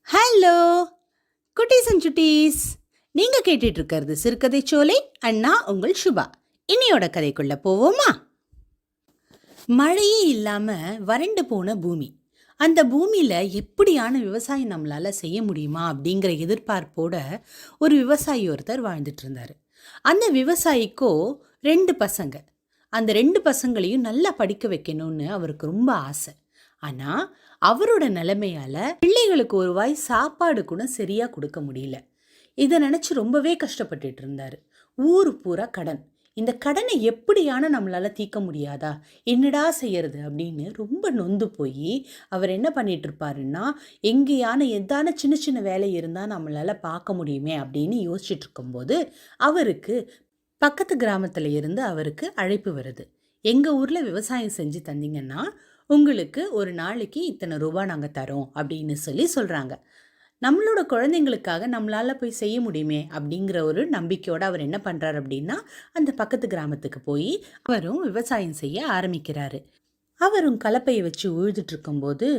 Hello குட்டீஸ் and சுட்டீஸ், நீங்கள் கேட்டுட்டு இருக்கிறது சிறுகதை சோலை அண்ணா உங்கள் சுபா. இன்னையோட கதைக்குள்ள போவோமா? மழையே இல்லாமல் வறண்டு போன பூமி. அந்த பூமியில் எப்படியான விவசாயம் நம்மளால் செய்ய முடியுமா அப்படிங்கிற எதிர்பார்ப்போட ஒரு விவசாயி ஒருத்தர் வாழ்ந்துட்டு இருந்தார். அந்த விவசாயிக்கோ 2 பசங்க. அந்த 2 பசங்களையும் நல்லா படிக்க வைக்கணும்னு அவருக்கு ரொம்ப ஆசை. ஆனால் அவரோட நிலைமையால் பிள்ளைகளுக்கு ஒரு வாய் சாப்பாடு கூட சரியாக கொடுக்க முடியல. இதை நினச்சி ரொம்பவே கஷ்டப்பட்டுட்டு இருந்தார். ஊர் பூரா கடன். இந்த கடனை எப்படியான நம்மளால் தீர்க்க முடியாதா, என்னடா செய்யறது அப்படின்னு ரொம்ப நொந்து போய் அவர் என்ன பண்ணிட்டு இருப்பாருன்னா, எங்கேயான எதான சின்ன சின்ன வேலை இருந்தால் நம்மளால் பார்க்க முடியுமே அப்படின்னு யோசிச்சுட்டு இருக்கும்போது அவருக்கு பக்கத்து கிராமத்தில் இருந்து அவருக்கு அழைப்பு வருது. எங்கள் ஊரில் விவசாயம் செஞ்சு தந்தீங்கன்னா உங்களுக்கு ஒரு நாளைக்கு இத்தனை ரூபா நாங்கள் தரோம் அப்படின்னு சொல்கிறாங்க. நம்மளோட குழந்தைங்களுக்காக நம்மளால் போய் செய்ய முடியுமே அப்படிங்கிற ஒரு நம்பிக்கையோடு அவர் என்ன பண்ணுறாரு அப்படின்னா, அந்த பக்கத்து கிராமத்துக்கு போய் அவரும் விவசாயம் செய்ய ஆரம்பிக்கிறாரு. அவரும் கலப்பையை வச்சு உழுதுட்டு இருக்கும்போது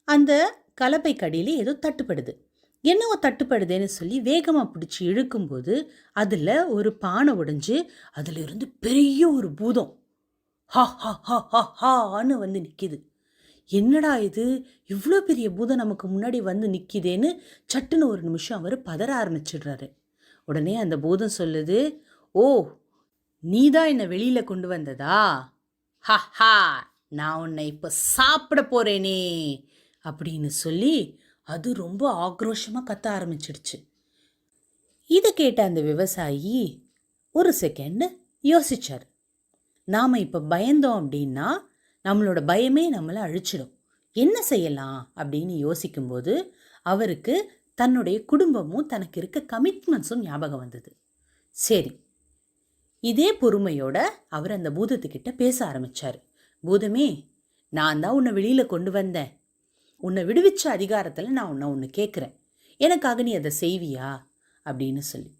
அந்த கலப்பை கடியில் ஏதோ தட்டுப்படுது. என்னவோ தட்டுப்படுதுன்னு சொல்லி வேகமாக பிடிச்சி இழுக்கும்போது அதில் ஒரு பானை உடைஞ்சு அதில் இருந்து பெரிய ஒரு பூதம் ஹா ஹா ஹா ஹா ஹான்னு வந்து நிற்கிது. என்னடா இது, இவ்வளோ பெரிய பூதம் நமக்கு முன்னாடி வந்து நிற்கிதேன்னு சட்டுன்னு ஒரு நிமிஷம் அவர் பதற ஆரம்பிச்சிடுறாரு. உடனே அந்த பூதம் சொல்லுது, ஓ நீ தான் என்னை வெளியில் கொண்டு வந்ததா? ஹா ஹா, நான் உன்னை இப்போ சாப்பிட போகிறேனே அப்படின்னு சொல்லி அது ரொம்ப ஆக்ரோஷமாக கத்த ஆரம்பிச்சிடுச்சு. இதை கேட்ட அந்த விவசாயி ஒரு செகண்ட் யோசிச்சார். நாம் இப்போ பயந்தோம் அப்படின்னா நம்மளோட பயமே நம்மளை அழிச்சிடும். என்ன செய்யலாம் அப்படின்னு யோசிக்கும்போது அவருக்கு தன்னுடைய குடும்பமும் தனக்கு இருக்க கமிட்மெண்ட்ஸும் ஞாபகம் வந்தது. சரி, இதே பொறுமையோட அவர் அந்த பூதத்துக்கிட்ட பேச ஆரம்பித்தார். பூதமே, நான் தான் உன்னை வெளியில் கொண்டு வந்தேன். உன்னை விடுவிச்ச அதிகாரத்தில் நான் உன்னை ஒன்று கேட்குறேன். எனக்காக நீ அதை செய்வியா அப்படின்னு சொல்லி.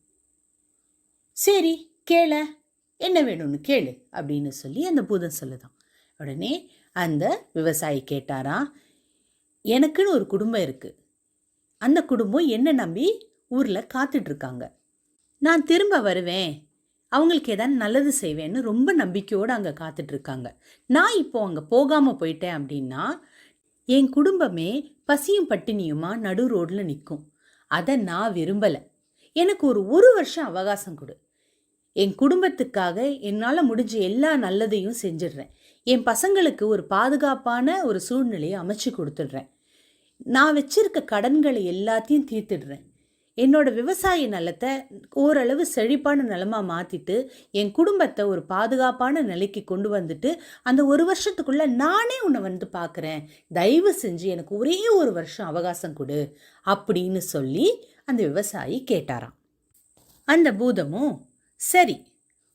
சரி கேள, என்ன வேணும்னு கேளு அப்படின்னு சொல்லி அந்த பூதம் சொல்லுதான். உடனே அந்த விவசாயி கேட்டாரா, எனக்குன்னு ஒரு குடும்பம் இருக்குது. அந்த குடும்பம் என்ன நம்பி ஊரில் காத்துட்ருக்காங்க. நான் திரும்ப வருவேன், அவங்களுக்கு ஏதாவது நல்லது செய்வேன்னு ரொம்ப நம்பிக்கையோடு அங்கே காத்துட்ருக்காங்க. நான் இப்போது அங்கே போகாமல் போயிட்டேன் அப்படின்னா என் குடும்பமே பசியும் பட்டினியுமா நடு ரோடில் நிற்கும். அதை நான் விரும்பலை. எனக்கு ஒரு வருஷம் அவகாசம் கொடு. என் குடும்பத்துக்காக என்னால் முடிஞ்ச எல்லா நல்லதையும் செஞ்சிடுறேன். என் பசங்களுக்கு ஒரு பாதுகாப்பான ஒரு சூழ்நிலையை அமைச்சு கொடுத்துடுறேன். நான் வச்சிருக்க கடன்களை எல்லாத்தையும் தீர்த்துடுறேன். என்னோட விவசாய நிலத்தை ஓரளவு செழிப்பான நிலமாக மாற்றிட்டு என் குடும்பத்தை ஒரு பாதுகாப்பான நிலைக்கு கொண்டு வந்துட்டு அந்த ஒரு வருஷத்துக்குள்ளே நானே உன்னை வந்து பார்க்குறேன். தயவு செஞ்சு எனக்கு ஒரே ஒரு வருஷம் அவகாசம் கொடு அப்படின்னு சொல்லி அந்த விவசாயி கேட்டாராம். அந்த பூதமும் சரி,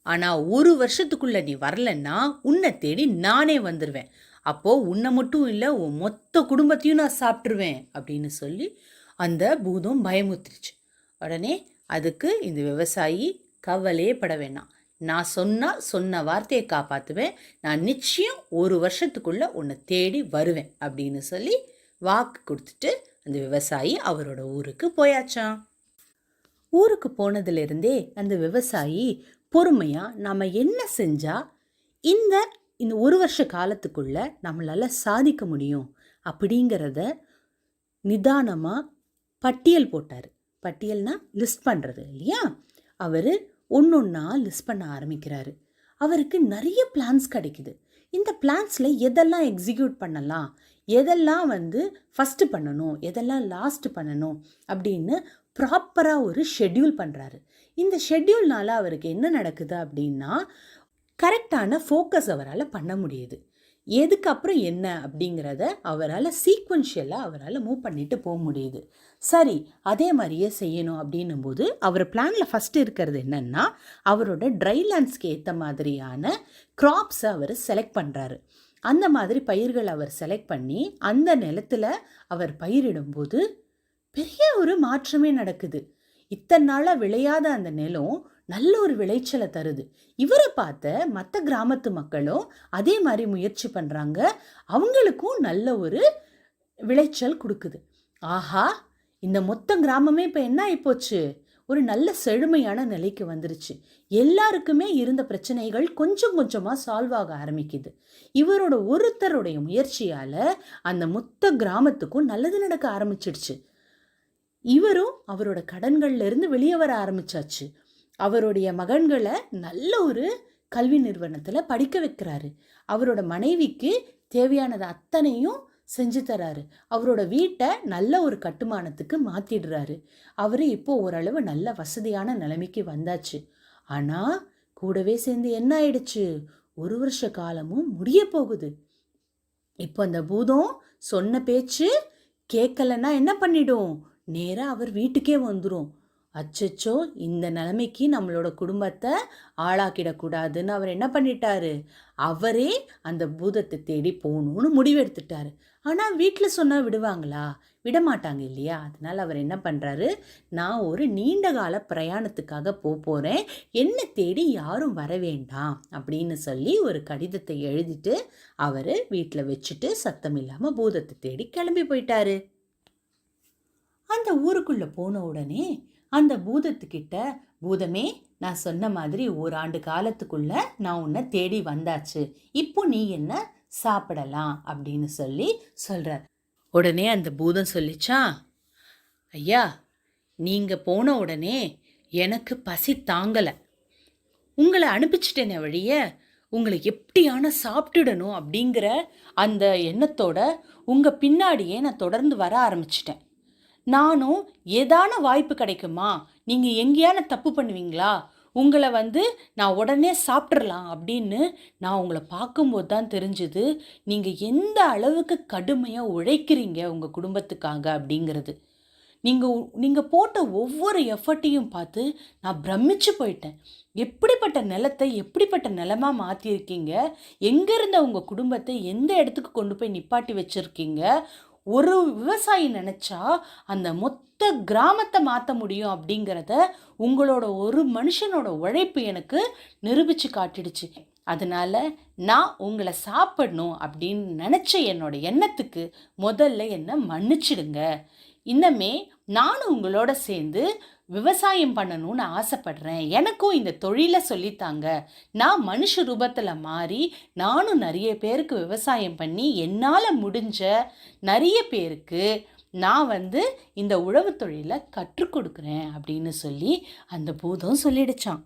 ஆனால் ஒரு வருஷத்துக்குள்ளே நீ வரலன்னா உன்னை தேடி நானே வந்துடுவேன். அப்போது உன்னை மட்டும் இல்லை, உன் மொத்த குடும்பத்தையும் நான் சாப்பிட்ருவேன் அப்படின்னு சொல்லி அந்த பூதம் பயமுறுத்திருச்சு. உடனே அதுக்கு இந்த விவசாயி கவலையே பட வேணாம், நான் சொன்ன வார்த்தையை காப்பாற்றுவேன். நான் நிச்சயம் ஒரு வருஷத்துக்குள்ளே உன்னை தேடி வருவேன் அப்படின்னு சொல்லி வாக்கு கொடுத்துட்டு அந்த விவசாயி அவரோட ஊருக்கு போயாச்சான். ஊருக்கு போனதுலேருந்தே அந்த விவசாயி பொறுமையாக நாம் என்ன செஞ்சால் இந்த ஒரு வருஷ காலத்துக்குள்ளே நம்மளால் சாதிக்க முடியும் அப்படிங்கிறத நிதானமாக பட்டியல் போட்டார். பட்டியல்னா லிஸ்ட் பண்ணுறது இல்லையா? அவர் ஒன்றா லிஸ்ட் பண்ண ஆரம்பிக்கிறாரு. அவருக்கு நிறைய பிளான்ஸ் கிடைக்குது. இந்த பிளான்ஸில் எதெல்லாம் எக்ஸிக்யூட் பண்ணலாம், எதெல்லாம் ஃபஸ்ட்டு பண்ணணும், எதெல்லாம் லாஸ்ட்டு பண்ணணும் அப்படின்னு ப்ராப்பராக ஒரு ஷெட்யூல் பண்ணுறாரு. இந்த ஷெட்யூல்னால் அவருக்கு என்ன நடக்குது அப்படின்னா, கரெக்டான ஃபோக்கஸ் அவரால் பண்ண முடியுது. எதுக்கப்புறம் என்ன அப்படிங்கிறத அவரால் சீக்வன்ஷியலாக அவரால் மூவ் பண்ணிட்டு போக முடியுது. சரி, அதே மாதிரியே செய்யணும் அப்படின்னும் போது அவர் பிளானில் ஃபஸ்ட்டு இருக்கிறது என்னென்னா, அவரோட ட்ரை லேண்ட்ஸ்க்கு ஏற்ற மாதிரியான க்ராப்ஸை அவர் செலக்ட் பண்ணுறாரு. அந்த மாதிரி பயிர்கள் அவர் செலக்ட் பண்ணி அந்த நிலத்தில் அவர் பயிரிடும்போது பெரிய ஒரு மாற்றமே நடக்குது. இத்தனை நாளாக விளையாத அந்த நிலம் நல்ல ஒரு விளைச்சலை தருது. இவரை பார்த்த மற்ற கிராமத்து மக்களும் அதே மாதிரி முயற்சி பண்ணுறாங்க. அவங்களுக்கும் நல்ல ஒரு விளைச்சல் கொடுக்குது. ஆஹா, இந்த மொத்த கிராமமே இப்போ என்ன ஆயிப்போச்சு, ஒரு நல்ல செழுமையான நிலைக்கு வந்துருச்சு. எல்லாருக்குமே இருந்த பிரச்சனைகள் கொஞ்சம் கொஞ்சமா சால்வ் ஆக ஆரம்பிக்குது. இவரோட ஒருத்தருடைய முயற்சியால அந்த மொத்த கிராமத்துக்கும் நல்லது நடக்க ஆரம்பிச்சிடுச்சு. இவரும் அவரோட கடன்கள்ல இருந்து வெளியே வர ஆரம்பிச்சாச்சு. அவருடைய மகன்களை நல்ல ஒரு கல்வி நிறுவனத்துல படிக்க வைக்கிறாரு. அவரோட மனைவிக்கு தேவையானது அத்தனையும் செஞ்சு தராரு. அவரோட வீட்டை நல்ல ஒரு கட்டுமானத்துக்கு மாத்திடுறாரு. அவரு இப்போ ஓரளவு நல்ல வசதியான நிலைமைக்கு வந்தாச்சு. ஆனா கூடவே சேர்ந்து என்ன ஆயிடுச்சு, 1 வருஷ காலமும் முடிய போகுது. இப்போ அந்த பூதம் சொன்ன பேச்சு கேட்கலன்னா என்ன பண்ணிடும், நேரா அவர் வீட்டுக்கே வந்துடும். அச்சச்சோ, இந்த நிலைமைக்கு நம்மளோட குடும்பத்தை ஆளாக்கிடக்கூடாதுன்னு அவர் என்ன பண்ணிட்டாரு, அவரே அந்த பூதத்தை தேடி போகணும்னு முடிவெடுத்துட்டாரு. ஆனால் வீட்டில் சொன்னால் விடுவாங்களா, விடமாட்டாங்க இல்லையா. அதனால் அவர் என்ன பண்ணுறாரு, நான் ஒரு நீண்ட கால பிரயாணத்துக்காக போகிறேன், என்னை தேடி யாரும் வர வேண்டாம் அப்படின்னு சொல்லி ஒரு கடிதத்தை எழுதிட்டு அவர் வீட்டில் வச்சுட்டு சத்தம் இல்லாமல் பூதத்தை தேடி கிளம்பி போயிட்டாரு. அந்த ஊருக்குள்ளே போன உடனே அந்த பூதத்துக்கிட்ட, பூதமே, நான் சொன்ன மாதிரி 1 ஆண்டு காலத்துக்குள்ள நான் உன்னை தேடி வந்தாச்சு, இப்போ நீ என்ன சாப்பிடலாம் அப்படின்னு சொல்லி சொல்றார். உடனே அந்த பூதம் சொல்லிச்சா, ஐயா, நீங்க போன உடனே எனக்கு பசி தாங்கலை, உங்களை அனுப்பிச்சிட்டேனே வழிய உங்களை எப்படியான சாப்பிட்டுடணும் அப்படிங்கிற அந்த எண்ணத்தோட உங்க பின்னாடியே நான் தொடர்ந்து வர ஆரம்பிச்சிட்டேன். நானும் ஏதான வாய்ப்பு கிடைக்குமா, நீங்கள் எங்கேயான தப்பு பண்ணுவீங்களா, உங்களை நான் உடனே சாப்பிட்றலாம் அப்படின்னு நான் உங்களை பார்க்கும்போது தான் தெரிஞ்சுது நீங்கள் எந்த அளவுக்கு கடுமையாக உழைக்கிறீங்க உங்கள் குடும்பத்துக்காக அப்படிங்கிறது. நீங்கள் போட்ட ஒவ்வொரு எஃபர்ட்டையும் பார்த்து நான் பிரமிச்சு போயிட்டேன். எப்படிப்பட்ட நிலத்தை எப்படிப்பட்ட நிலமாக மாற்றிருக்கீங்க, எங்கே இருந்த உங்கள் குடும்பத்தை எந்த இடத்துக்கு கொண்டு போய் நிப்பாட்டி வச்சுருக்கீங்க. ஒரு விவசாயி நினச்சா அந்த மொத்த கிராமத்தை மாற்ற முடியும் அப்படிங்கிறத உங்களோட ஒரு மனுஷனோட உழைப்பு எனக்கு நிரூபித்து காட்டிடுச்சு. அதனால நான் உங்களை சாப்பிடணும் அப்படின்னு நினச்ச என்னோட எண்ணத்துக்கு முதல்ல என்னை மன்னிச்சிடுங்க. இன்னமே நானும் உங்களோட சேர்ந்து விவசாயம் பண்ணணும்னு ஆசைப்படுறேன், எனக்கும் இந்த தொழிலை சொல்லித்தாங்க. நான் மனுஷ ரூபத்தில் மாறி நானும் நிறைய பேருக்கு விவசாயம் பண்ணி என்னால் முடிஞ்ச நிறைய பேருக்கு நான் இந்த உழவு தொழிலை கற்றுக் கொடுக்குறேன் அப்படின்னு சொல்லி அந்த பூதம் சொல்லிடுச்சான்.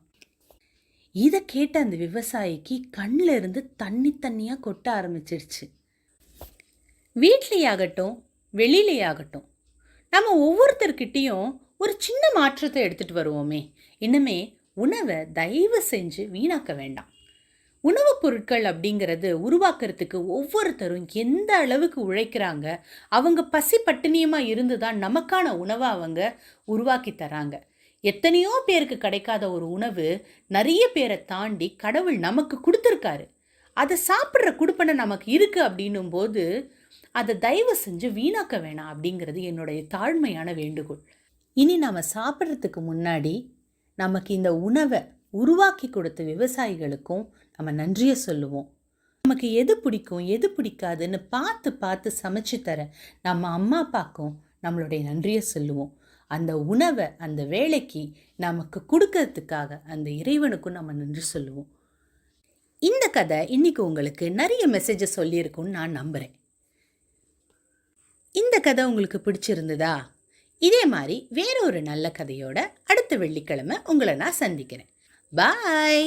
இதை கேட்ட அந்த விவசாயிக்கு கண்ணில் இருந்து தண்ணியாக கொட்ட ஆரம்பிச்சிருச்சு. வீட்லேயாகட்டும் வெளியிலேயாகட்டும் நம்ம ஒவ்வொருத்தர்கிட்டையும் ஒரு சின்ன மாற்றத்தை எடுத்துகிட்டு வருவோமே. இன்னுமே உணவை தயவு செஞ்சு வீணாக்க வேண்டாம். உணவுப் பொருட்கள் அப்படிங்கிறது உருவாக்குறதுக்கு ஒவ்வொருத்தரும் எந்த அளவுக்கு உழைக்கிறாங்க, அவங்க பசி பட்டினியமாக இருந்து தான் நமக்கான உணவை அவங்க உருவாக்கி தராங்க. எத்தனையோ பேருக்கு கிடைக்காத ஒரு உணவு நிறைய பேரை தாண்டி கடவுள் நமக்கு கொடுத்துருக்காரு. அதை சாப்பிட்ற குடுப்பனை நமக்கு இருக்குது அப்படின்னும் போது அதை தயவு செஞ்சு வீணாக்க வேணாம் அப்படிங்கிறது என்னுடைய தாழ்மையான வேண்டுகோள். இனி நாம் சாப்பிட்றதுக்கு முன்னாடி நமக்கு இந்த உணவை உருவாக்கி கொடுத்த விவசாயிகளுக்கும் நம்ம நன்றியை சொல்லுவோம். நமக்கு எது பிடிக்கும் எது பிடிக்காதுன்னு பார்த்து பார்த்து சமைச்சு தர நம்ம அம்மா அப்பாக்கும் நம்மளுடைய நன்றியை சொல்லுவோம். அந்த உணவை அந்த வேலைக்கு நமக்கு கொடுக்கறதுக்காக அந்த இறைவனுக்கும் நம்ம நன்றி சொல்லுவோம். இந்த கதை இன்னைக்கு உங்களுக்கு நிறைய மெசேஜை சொல்லியிருக்கும்னு நான் நம்புகிறேன். இந்த கதை உங்களுக்கு பிடிச்சிருந்ததா? இதே மாதிரி வேற ஒரு நல்ல கதையோட அடுத்த வெள்ளிக்கிழமை உங்களை நான் சந்திக்கிறேன். பாய்.